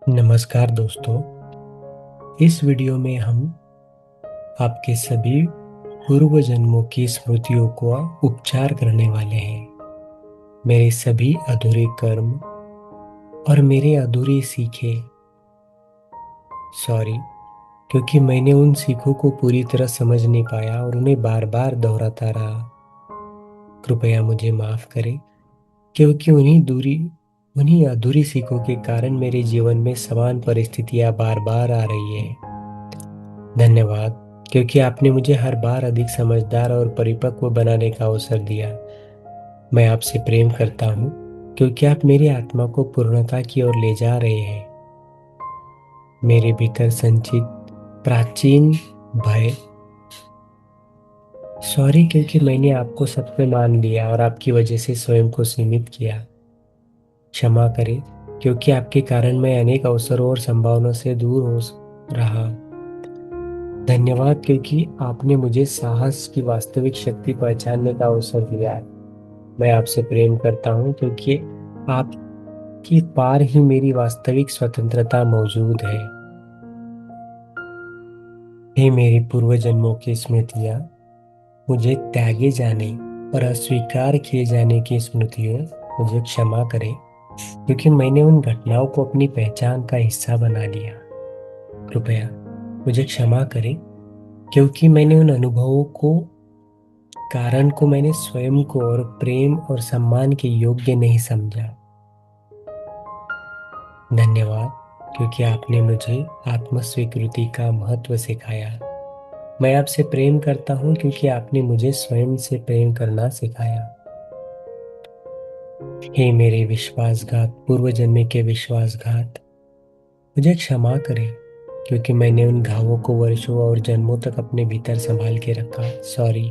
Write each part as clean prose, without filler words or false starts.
नमस्कार दोस्तों। इस वीडियो में हम आपके सभी पूर्व जन्मों की स्मृतियों को उपचार करने वाले हैं। मेरे सभी अधूरे कर्म और मेरे अधूरी सीखें। सॉरी, क्योंकि मैंने उन सीखों को पूरी तरह समझ नहीं पाया और उन्हें बार बार दोहराता रहा। कृपया मुझे माफ करें, क्योंकि उन्हीं अधूरी सीखों के कारण मेरे जीवन में समान परिस्थितियां बार बार आ रही है। धन्यवाद, क्योंकि आपने मुझे हर बार अधिक समझदार और परिपक्व बनाने का अवसर दिया। मैं आपसे प्रेम करता हूँ, क्योंकि आप मेरी आत्मा को पूर्णता की ओर ले जा रहे हैं। मेरे भीतर संचित प्राचीन भय। सॉरी, क्योंकि मैंने आपको सब पे मान लिया और आपकी वजह से स्वयं को सीमित किया। क्षमा करें, क्योंकि आपके कारण मैं अनेक अवसरों और संभावनाओं से दूर हो रहा। धन्यवाद, क्योंकि आपने मुझे साहस की वास्तविक शक्ति पहचानने का अवसर दिया है। मैं आपसे प्रेम करता हूँ, क्योंकि आपके पार ही मेरी वास्तविक स्वतंत्रता मौजूद है। हे मेरी पूर्व जन्मों की स्मृतियाँ, मुझे त्यागे जाने और अस्वीकार किए जाने की स्मृतियों, मुझे क्षमा करें, क्योंकि मैंने उन घटनाओं को अपनी पहचान का हिस्सा बना लिया। कृपया मुझे क्षमा करें, क्योंकि मैंने उन अनुभवों को कारण को मैंने स्वयं को और प्रेम और सम्मान के योग्य नहीं समझा। धन्यवाद, क्योंकि आपने मुझे आत्म स्वीकृति का महत्व सिखाया। मैं आपसे प्रेम करता हूँ, क्योंकि आपने मुझे स्वयं से प्रेम करना सिखाया। हे मेरे विश्वासघात, पूर्व जन्म के विश्वासघात, मुझे क्षमा करें, क्योंकि मैंने उन घावों को वर्षों और जन्मों तक अपने भीतर संभाल के रखा। सॉरी,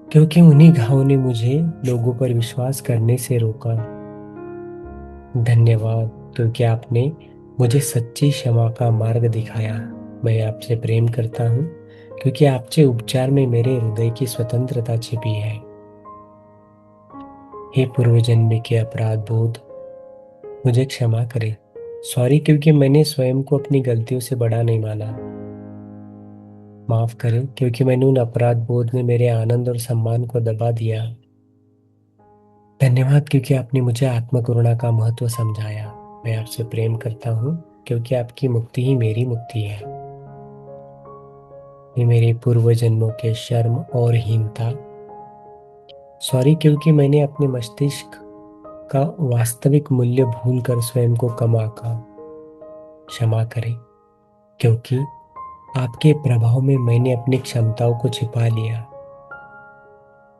क्योंकि उन्हीं घावों ने मुझे लोगों पर विश्वास करने से रोका। धन्यवाद, क्योंकि आपने मुझे सच्ची क्षमा का मार्ग दिखाया। मैं आपसे प्रेम करता हूँ, क्योंकि आपके उपचार में मेरे हृदय की स्वतंत्रता छिपी है। हे पूर्व जन्म के अपराध बोध, मुझे क्षमा करें। सॉरी, क्योंकि मैंने स्वयं को अपनी गलतियों से बड़ा नहीं माना। माफ करें, क्योंकि मैंने उन अपराध बोध में मेरे आनंद और सम्मान को दबा दिया। धन्यवाद, क्योंकि आपने मुझे आत्म करुणा का महत्व समझाया। मैं आपसे प्रेम करता हूँ, क्योंकि आपकी मुक्ति ही मेरी मुक्ति है। ये मेरे पूर्व जन्मों के शर्म और हीनता। सॉरी, क्योंकि मैंने अपने मस्तिष्क का वास्तविक मूल्य भूलकर स्वयं को कम आंका। क्षमा करें, क्योंकि आपके प्रभाव में मैंने अपनी क्षमताओं को छिपा लिया।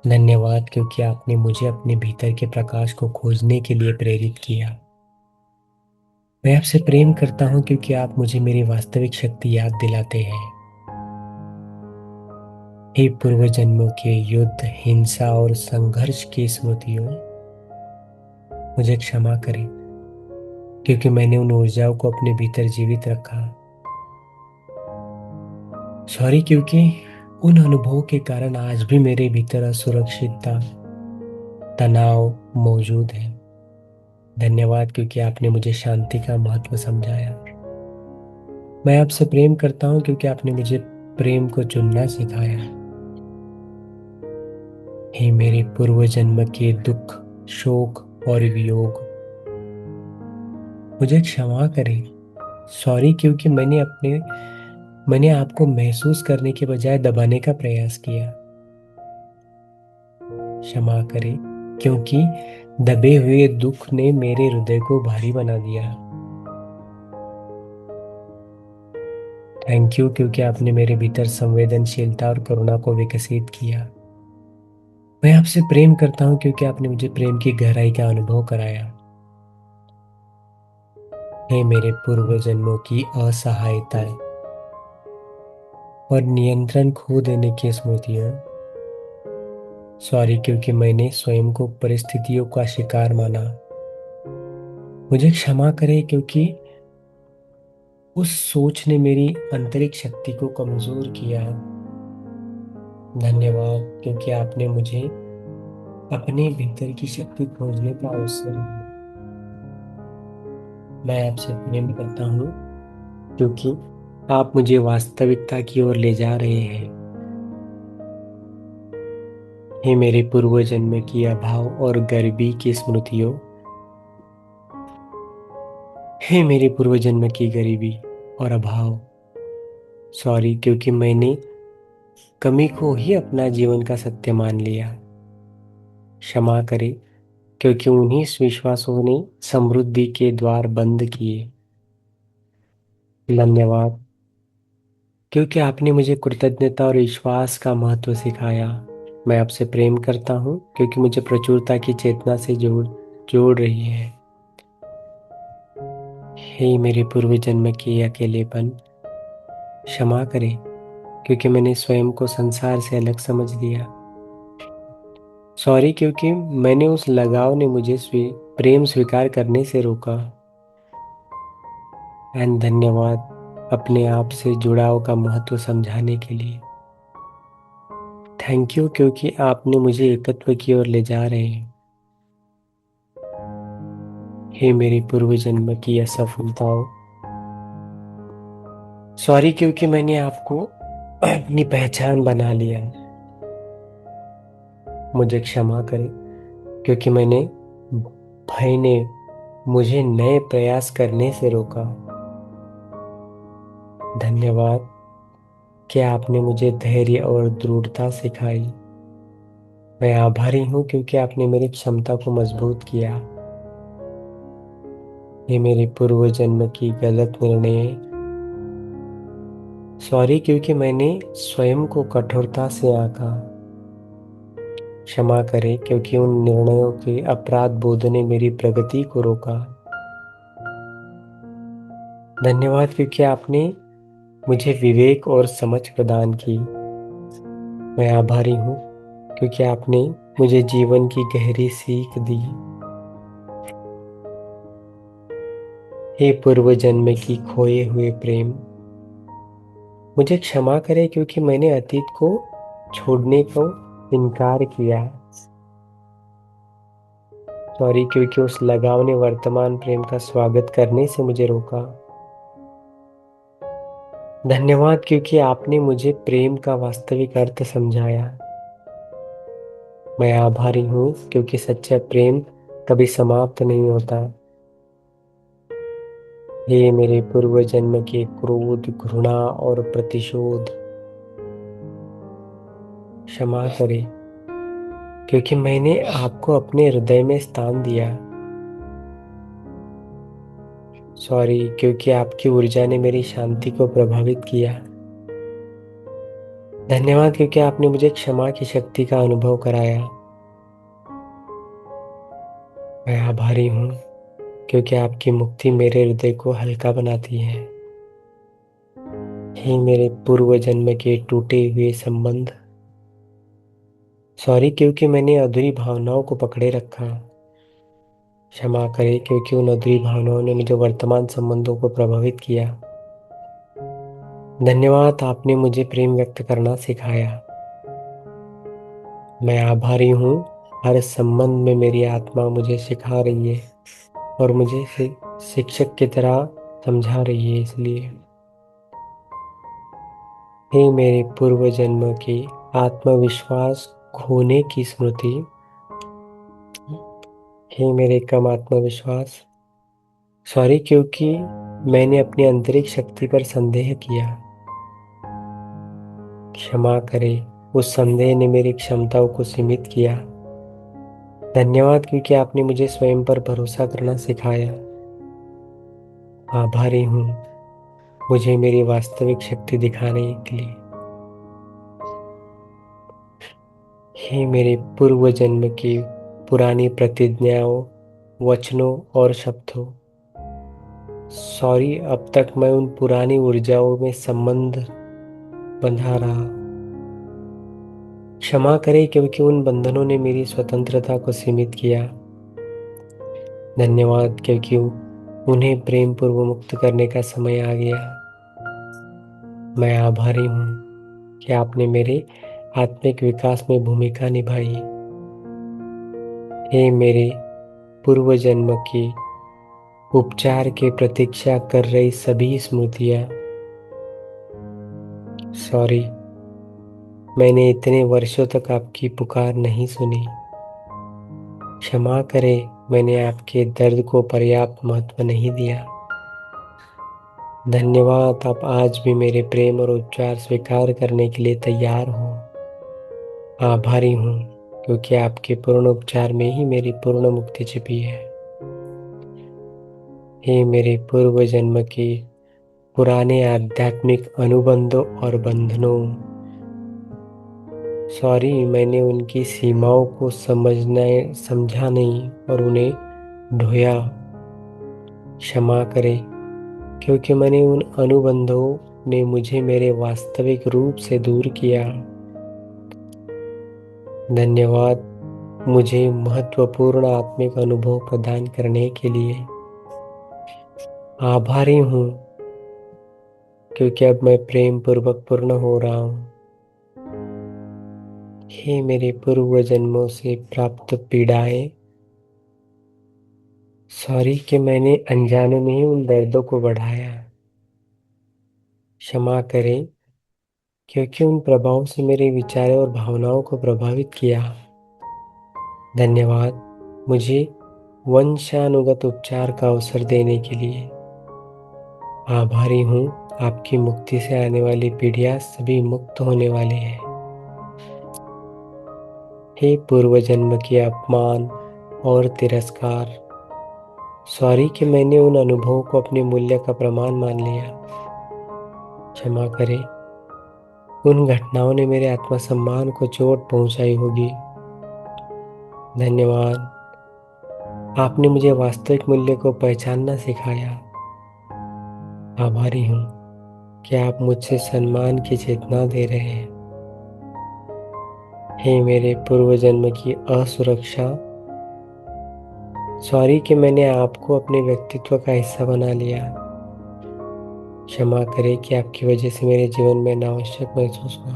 धन्यवाद, क्योंकि आपने मुझे अपने भीतर के प्रकाश को खोजने के लिए प्रेरित किया। मैं आपसे प्रेम करता हूँ, क्योंकि आप मुझे मेरी वास्तविक शक्ति याद दिलाते हैं। हे पूर्व जन्मों के युद्ध, हिंसा और संघर्ष की स्मृतियों, मुझे क्षमा करें, क्योंकि मैंने उन ऊर्जाओं को अपने भीतर जीवित रखा। सॉरी, क्योंकि उन अनुभवों के कारण आज भी मेरे भीतर असुरक्षितता, तनाव मौजूद है। धन्यवाद, क्योंकि आपने मुझे शांति का महत्व समझाया। मैं आपसे प्रेम करता हूँ, क्योंकि आपने मुझे प्रेम को चुनना सिखाया। हे मेरे पूर्व जन्म के दुख, शोक और वियोग, मुझे क्षमा करें। सॉरी, क्योंकि मैंने आपको महसूस करने के बजाय दबाने का प्रयास किया। क्षमा करें, क्योंकि दबे हुए दुख ने मेरे हृदय को भारी बना दिया। थैंक यू, क्योंकि आपने मेरे भीतर संवेदनशीलता और करुणा को विकसित किया। मैं आपसे प्रेम करता हूँ, क्योंकि आपने मुझे प्रेम की गहराई का अनुभव कराया। हे मेरे पूर्व जन्मों की असहायता और नियंत्रण खो देने की स्मृतियाँ। सॉरी, क्योंकि मैंने स्वयं को परिस्थितियों का शिकार माना। मुझे क्षमा करें, क्योंकि उस सोच ने मेरी आंतरिक शक्ति को कमजोर किया। धन्यवाद, क्योंकि आपने मुझे अपने भीतर की शक्ति खोजने का अवसर दिया। मैं आपसे प्रेम करता हूँ क्योंकि आप मुझे वास्तविकता की ओर ले जा रहे हैं। हे मेरे पूर्व जन्म की अभाव और गरीबी की स्मृतियों, हे मेरे पूर्व जन्म की गरीबी और अभाव। सॉरी क्योंकि मैंने कमी को ही अपना जीवन का सत्य मान लिया। क्षमा करें क्योंकि उन्हीं विश्वासों ने समृद्धि के द्वार बंद किए। धन्यवाद क्योंकि आपने मुझे कृतज्ञता और विश्वास का महत्व सिखाया। मैं आपसे प्रेम करता हूँ क्योंकि मुझे प्रचुरता की चेतना से जोड़ जोड़ रही है। हे मेरे पूर्व जन्म के अकेलेपन, क्षमा करें क्योंकि मैंने स्वयं को संसार से अलग समझ लिया। सॉरी क्योंकि मैंने उस लगाव ने मुझे प्रेम स्वीकार करने से रोका। एंड धन्यवाद अपने आप से जुड़ाव का महत्व समझाने के लिए। थैंक यू क्योंकि आपने मुझे एकत्व की ओर ले जा रहे हैं। हे मेरे पूर्व जन्म की असफलताओं, सॉरी क्योंकि मैंने आपको अपनी पहचान बना लिया। मुझे क्षमा करें क्योंकि भय ने मुझे नए प्रयास करने से रोका। धन्यवाद कि आपने मुझे धैर्य और दृढ़ता सिखाई। मैं आभारी हूँ क्योंकि आपने मेरी क्षमता को मजबूत किया। ये मेरे पूर्व जन्म की गलत निर्णय, सॉरी क्योंकि मैंने स्वयं को कठोरता से आंका। क्षमा करें क्योंकि उन निर्णयों के अपराध बोध ने मेरी प्रगति को रोका। धन्यवाद क्योंकि आपने मुझे विवेक और समझ प्रदान की। मैं आभारी हूँ क्योंकि आपने मुझे जीवन की गहरी सीख दी। हे पूर्व जन्म की खोए हुए प्रेम, मुझे क्षमा करें क्योंकि मैंने अतीत को छोड़ने को इनकार किया। सॉरी क्योंकि उस लगाव ने वर्तमान प्रेम का स्वागत करने से मुझे रोका। धन्यवाद क्योंकि आपने मुझे प्रेम का वास्तविक अर्थ समझाया। मैं आभारी हूँ क्योंकि सच्चा प्रेम कभी समाप्त नहीं होता। हे मेरे पूर्व जन्म के क्रोध, घृणा और प्रतिशोध, क्षमा करें क्योंकि मैंने आपको अपने हृदय में स्थान दिया। सॉरी क्योंकि आपकी ऊर्जा ने मेरी शांति को प्रभावित किया। धन्यवाद क्योंकि आपने मुझे क्षमा की शक्ति का अनुभव कराया। मैं आभारी हूँ क्योंकि आपकी मुक्ति मेरे हृदय को हल्का बनाती है। हे मेरे पूर्व जन्म के टूटे हुए संबंध, सॉरी क्योंकि मैंने अधूरी भावनाओं को पकड़े रखा। क्षमा करें क्योंकि उन अधूरी भावनाओं ने मुझे वर्तमान संबंधों को प्रभावित किया। धन्यवाद आपने मुझे प्रेम व्यक्त करना सिखाया। मैं आभारी हूँ हर संबंध में मेरी आत्मा मुझे सिखा रही है और मुझे शिक्षक की तरह समझा रही है। इसलिए हे मेरे पूर्व जन्म के आत्मविश्वास खोने की स्मृति, हे मेरे कम आत्मविश्वास, सॉरी क्योंकि मैंने अपनी आंतरिक शक्ति पर संदेह किया। क्षमा करें उस संदेह ने मेरी क्षमताओं को सीमित किया। धन्यवाद क्योंकि आपने मुझे स्वयं पर भरोसा करना सिखाया। आभारी हूँ मुझे मेरी वास्तविक शक्ति दिखाने के लिए। हे मेरे पूर्व जन्म की पुरानी प्रतिज्ञाओं, वचनों और शब्दों, सॉरी अब तक मैं उन पुरानी ऊर्जाओं में संबंध बंधा रहा। क्षमा करें क्योंकि उन बंधनों ने मेरी स्वतंत्रता को सीमित किया। धन्यवाद क्योंकि उन्हें प्रेम पूर्व मुक्त करने का समय आ गया। मैं आभारी हूँ कि आपने मेरे आत्मिक विकास में भूमिका निभाई। हे मेरे पूर्व जन्म की उपचार की प्रतीक्षा कर रही सभी स्मृतियाँ। सॉरी, मैंने इतने वर्षों तक आपकी पुकार नहीं सुनी। क्षमा करें, मैंने आपके दर्द को पर्याप्त महत्व नहीं दिया। धन्यवाद, आप आज भी मेरे प्रेम और उपचार स्वीकार करने के लिए तैयार हो। आभारी हूँ, क्योंकि आपके पूर्ण उपचार में ही मेरी पूर्ण मुक्ति छिपी है। हे मेरे पूर्व जन्म के पुराने आध्यात्मिक अनुबंधों और बंधनों, सॉरी, मैंने उनकी सीमाओं को समझा नहीं और उन्हें ढोया। क्षमा करें, क्योंकि मैंने उन अनुबंधों ने मुझे मेरे वास्तविक रूप से दूर किया। धन्यवाद, मुझे महत्वपूर्ण आत्मिक अनुभव प्रदान करने के लिए। आभारी हूँ, क्योंकि अब मैं प्रेम पूर्वक पूर्ण हो रहा हूँ। हे मेरे पूर्व जन्मों से प्राप्त पीड़ाएं, सॉरी कि मैंने अनजाने में ही उन दर्दों को बढ़ाया। क्षमा करें, क्योंकि उन प्रभावों से मेरे विचारों और भावनाओं को प्रभावित किया। धन्यवाद, मुझे वंशानुगत उपचार का अवसर देने के लिए। आभारी हूँ, आपकी मुक्ति से आने वाली पीढ़ियां सभी मुक्त होने वाली है। हे पूर्व जन्म के अपमान और तिरस्कार, सॉरी कि मैंने उन अनुभवों को अपने मूल्य का प्रमाण मान लिया। क्षमा करें, उन घटनाओं ने मेरे आत्मसम्मान को चोट पहुंचाई होगी। धन्यवाद, आपने मुझे वास्तविक मूल्य को पहचानना सिखाया। आभारी हूँ कि आप मुझसे सम्मान की चेतना दे रहे हैं। हे मेरे पूर्व जन्म की असुरक्षा, सॉरी कि मैंने आपको अपने व्यक्तित्व का हिस्सा बना लिया। क्षमा करें कि आपकी वजह से मेरे जीवन में अनावश्यक महसूस हुआ।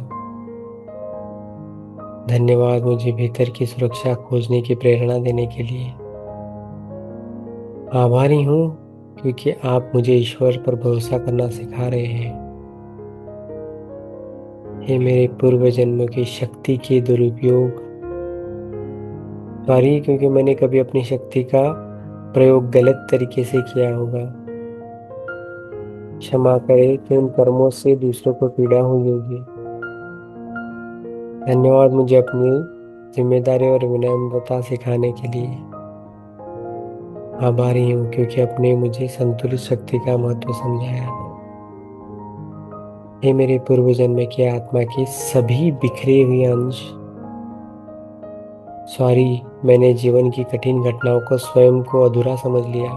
धन्यवाद, मुझे भीतर की सुरक्षा खोजने की प्रेरणा देने के लिए। आभारी हूँ, क्योंकि आप मुझे ईश्वर पर भरोसा करना सिखा रहे हैं। हे मेरे पूर्व जन्म की शक्ति के दुरुपयोग, सॉरी क्योंकि मैंने कभी अपनी शक्ति का प्रयोग गलत तरीके से किया होगा। क्षमा करें कि उन कर्मों से दूसरों को पीड़ा हुई होगी। धन्यवाद, मुझे अपनी जिम्मेदारी और विनम्रता सिखाने के लिए। आभारी हूँ, क्योंकि आपने मुझे संतुलित शक्ति का महत्व समझाया। हे मेरे पूर्व जन्म की आत्मा के सभी बिखरे हुए अंश, सॉरी, मैंने जीवन की कठिन घटनाओं को स्वयं को अधूरा समझ लिया।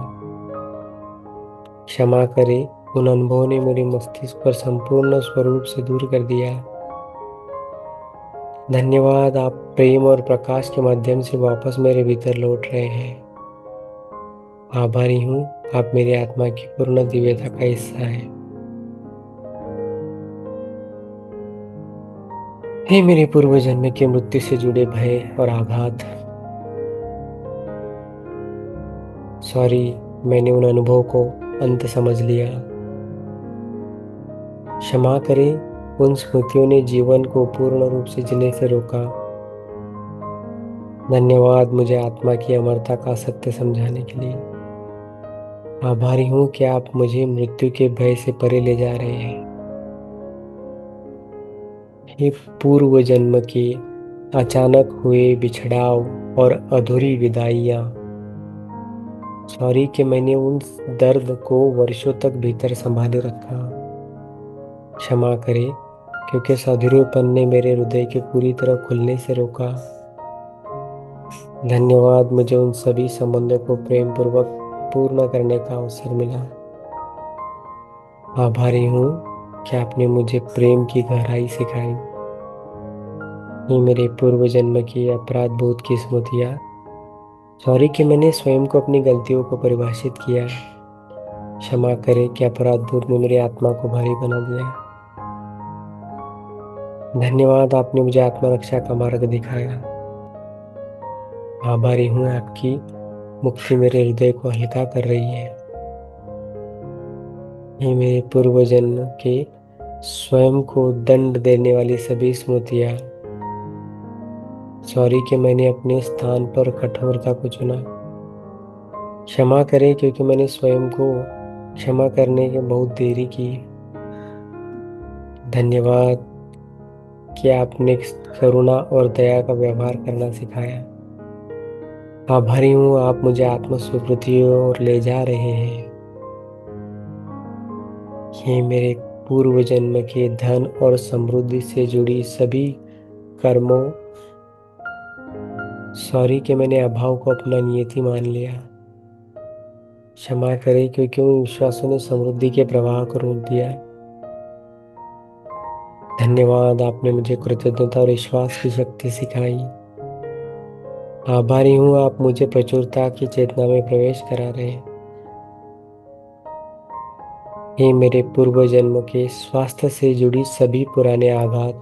क्षमा करें, उन अनुभवों ने मेरे मस्तिष्क पर संपूर्ण स्वरूप से दूर कर दिया। धन्यवाद, आप प्रेम और प्रकाश के माध्यम से वापस मेरे भीतर लौट रहे हैं। आभारी हूँ, आप मेरी आत्मा की पूर्ण दिव्यता का हिस्सा है। हे मेरे पूर्व जन्म के मृत्यु से जुड़े भय और आघात, सॉरी, मैंने उन अनुभवों को अंत समझ लिया। क्षमा करें, उन स्मृतियों ने जीवन को पूर्ण रूप से जीने से रोका। धन्यवाद, मुझे आत्मा की अमरता का सत्य समझाने के लिए। आभारी हूँ कि आप मुझे मृत्यु के भय से परे ले जा रहे हैं। हे पूर्व जन्म के अचानक हुए बिछड़ाव और अधूरी विदाइयाँ, सॉरी कि मैंने उन दर्द को वर्षों तक भीतर संभाले रखा। क्षमा करें, क्योंकि साधुर्यपन ने मेरे हृदय के पूरी तरह खुलने से रोका। धन्यवाद, मुझे उन सभी संबंधों को प्रेम पूर्वक पूर्ण करने का अवसर मिला। आभारी हूँ कि आपने मुझे प्रेम की गहराई सिखाई। ये मेरे पूर्व जन्म की अपराध बोध की स्मृतियाँ, सॉरी कि मैंने स्वयं को अपनी गलतियों को परिभाषित किया। क्षमा करें कि अपराध बोध ने मेरी आत्मा को भारी बना दिया। धन्यवाद, आपने मुझे आत्मरक्षा का मार्ग दिखाया। आभारी हूँ, आपकी मुक्ति मेरे हृदय को हल्का कर रही है। हे मेरे पूर्व जन्म के स्वयं को दंड देने वाली सभी स्मृतियाँ, सॉरी कि मैंने अपने स्थान पर कठोरता को चुना। क्षमा करें क्योंकि मैंने स्वयं को क्षमा करने की बहुत देरी की। धन्यवाद कि आपने करुणा और दया का व्यवहार करना सिखाया। आभारी हूँ आप मुझे आत्म स्वीकृति ओर ले जा रहे हैं। ये मेरे पूर्व जन्म के धन और समृद्धि से जुड़ी सभी कर्मों, सॉरी कि मैंने अभाव को अपना नियति मान लिया। क्षमा करें क्योंकि उन विश्वासों ने समृद्धि के प्रवाह को रोक दिया। धन्यवाद आपने मुझे कृतज्ञता और विश्वास की शक्ति सिखाई। आभारी हूँ आप मुझे प्रचुरता की चेतना में प्रवेश करा रहे हैं। हे मेरे पूर्व जन्म के स्वास्थ्य से जुड़ी सभी पुराने आघात,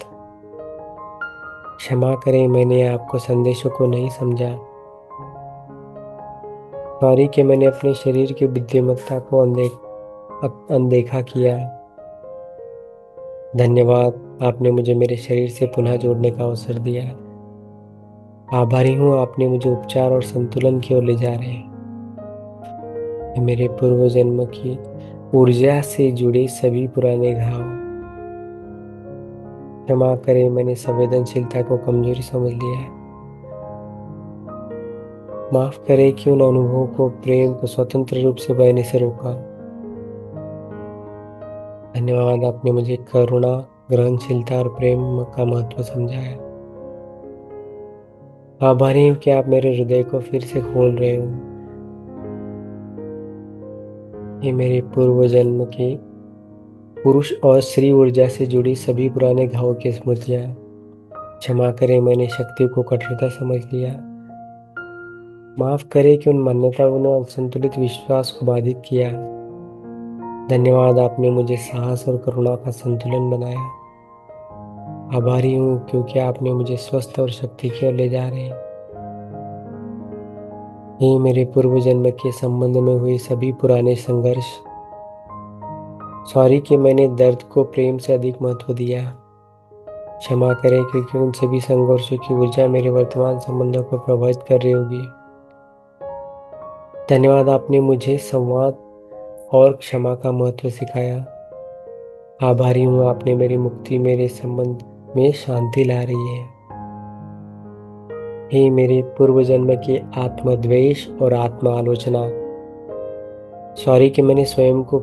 क्षमा करें मैंने आपको संदेशों को नहीं समझा। सॉरी कि मैंने अपने शरीर की बुद्धिमत्ता को अनदेखा किया। धन्यवाद आपने मुझे मेरे शरीर से पुनः जोड़ने का अवसर दिया। आभारी हूँ आपने मुझे उपचार और संतुलन की ओर ले जा रहे हैं। मेरे पूर्व जन्म की ऊर्जा से जुड़े सभी पुराने घाव, क्षमा करें मैंने संवेदनशीलता को कमजोरी समझ लिया है। माफ करें कि उन अनुभवों को प्रेम को स्वतंत्र रूप से बहने से रोका। धन्यवाद आपने मुझे करुणा, ग्रहणशीलता और प्रेम का महत्व समझाया। आभारी हूँ कि आप मेरे हृदय को फिर से खोल रहे हो। ये मेरे पूर्व जन्म के पुरुष और स्त्री ऊर्जा से जुड़ी सभी पुराने घावों की स्मृतियाँ, क्षमा करें मैंने शक्ति को कठोरता समझ लिया। माफ करें कि उन मान्यताओं ने असंतुलित विश्वास को बाधित किया। धन्यवाद आपने मुझे साहस और करुणा का संतुलन बनाया। आभारी हूँ क्योंकि आपने मुझे स्वस्थ और शक्ति की ओर ले जा रहे हैं। ये मेरे पूर्व जन्म के संबंध में हुए सभी पुराने संघर्ष, सॉरी कि मैंने दर्द को प्रेम से अधिक महत्व दिया। क्षमा करें क्योंकि उन सभी संघर्षों की ऊर्जा मेरे वर्तमान संबंधों को प्रभावित कर रही होगी। धन्यवाद आपने मुझे संवाद और क्षमा का महत्व सिखाया। आभारी हूँ आपने मेरी मुक्ति मेरे संबंध में शांति ला रही है। हे मेरे पूर्व जन्म के आत्मद्वेष और आत्म आलोचना, सॉरी कि मैंने स्वयं को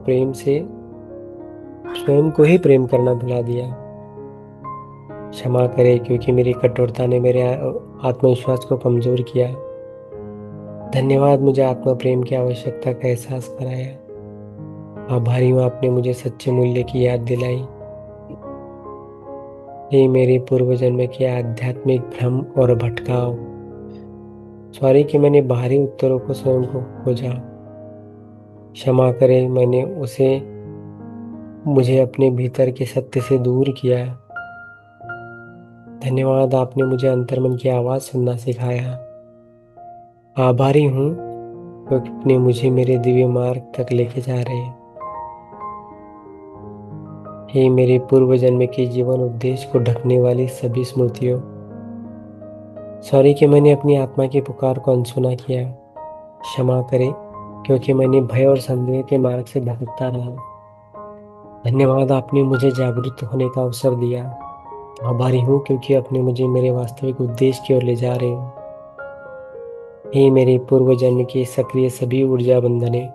ही प्रेम करना भुला दिया। क्षमा करें क्योंकि मेरी कठोरता ने मेरे आत्मविश्वास को कमजोर किया। धन्यवाद मुझे आत्म प्रेम की आवश्यकता का एहसास कराया। आभारी हूँ आपने मुझे सच्चे मूल्य की याद दिलाई। हे मेरे पूर्व जन्म के आध्यात्मिक भ्रम और भटकाव, सॉरी कि मैंने बाहरी उत्तरों को स्वयं को खोजा। क्षमा करें मैंने मुझे अपने भीतर के सत्य से दूर किया। धन्यवाद आपने मुझे अंतर्मन की आवाज सुनना सिखाया। आभारी हूँ क्योंकि अपने मुझे मेरे दिव्य मार्ग तक लेके जा रहे हैं। हे मेरे पूर्व जन्म के जीवन उद्देश्य को ढकने वाली सभी स्मृतियों, सॉरी कि मैंने अपनी आत्मा की पुकार को अनसुना किया। क्षमा करें क्योंकि मैंने भय और संदेह के मार्ग से भटकता रहा। धन्यवाद आपने मुझे जागरूक होने का अवसर दिया। आभारी हूँ क्योंकि आपने मुझे मेरे वास्तविक उद्देश्य की ओर ले जा रहे हो। हे मेरे पूर्व जन्म के सक्रिय सभी ऊर्जा बंधने,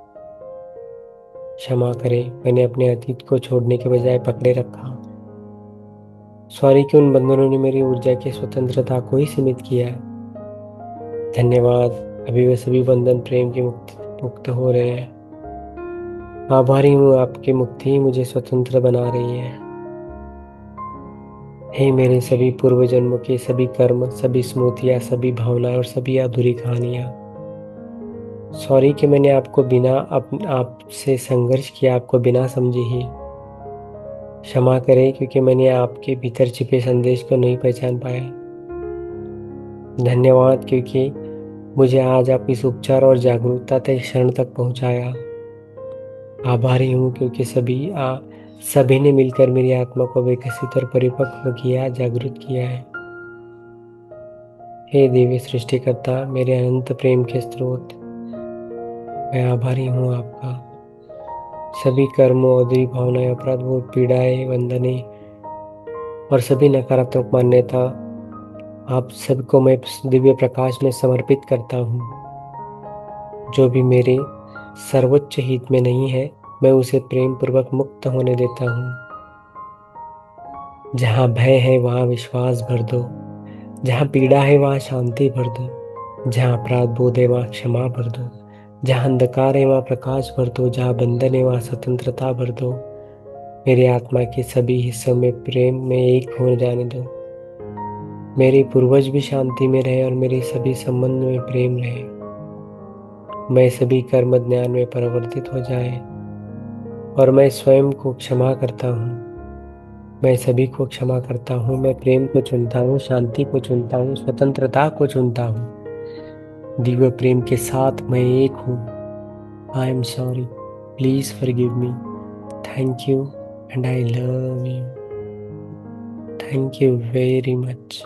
क्षमा करें मैंने अपने अतीत को छोड़ने के बजाय पकड़े रखा। सॉरी कि उन बंधनों ने मेरी ऊर्जा की स्वतंत्रता को ही सीमित किया। धन्यवाद अभी वे सभी बंधन प्रेम की मुक्त हो रहे हैं। आभारी हूँ आपकी मुक्ति ही मुझे स्वतंत्र बना रही है। हे मेरे सभी पूर्व जन्मों के सभी कर्म, सभी स्मृतियाँ, सभी भावनाएं और सभी अधूरी कहानियाँ, सॉरी कि मैंने आपसे संघर्ष किया, आपको बिना समझे ही। क्षमा करें क्योंकि मैंने आपके भीतर छिपे संदेश को नहीं पहचान पाया। धन्यवाद क्योंकि मुझे आज आप इस उपचार और जागरूकता तक क्षण तक पहुंचाया। आभारी हूँ क्योंकि सभी ने मिलकर मेरी आत्मा को विकसित और परिपक्व किया, जागृत किया है। हे दिव्य सृष्टिकर्ता, मेरे अनंत प्रेम के स्रोत, मैं आभारी हूँ आपका। सभी कर्मों, अधूरी भावनाएं, अपराध बोध, पीड़ाएं, वंदने और सभी नकारात्मक मान्यता आप सबको मैं दिव्य प्रकाश में समर्पित करता हूँ। जो भी मेरे सर्वोच्च हित में नहीं है, मैं उसे प्रेम पूर्वक मुक्त होने देता हूँ। जहाँ भय है वहाँ विश्वास भर दो, जहाँ पीड़ा है वहाँ शांति भर दो, जहाँ अपराध बोध है वहाँ क्षमा भर दो, जहाँ अंधकार है वहाँ प्रकाश भर दो, जहाँ बंधन है वहाँ स्वतंत्रता भर दो। मेरी आत्मा के सभी हिस्सों में प्रेम में एक हो जाने दो। मेरे पूर्वज भी शांति में रहे और मेरे सभी संबंध में प्रेम रहे। मैं सभी कर्म ज्ञान में परिवर्तित हो जाए और मैं स्वयं को क्षमा करता हूँ। मैं सभी को क्षमा करता हूँ। मैं प्रेम को चुनता हूँ, शांति को चुनता हूँ, स्वतंत्रता को चुनता हूँ। दिव्य प्रेम के साथ मैं एक हूँ। I am sorry, please forgive me, thank you and I love you. Thank you very much.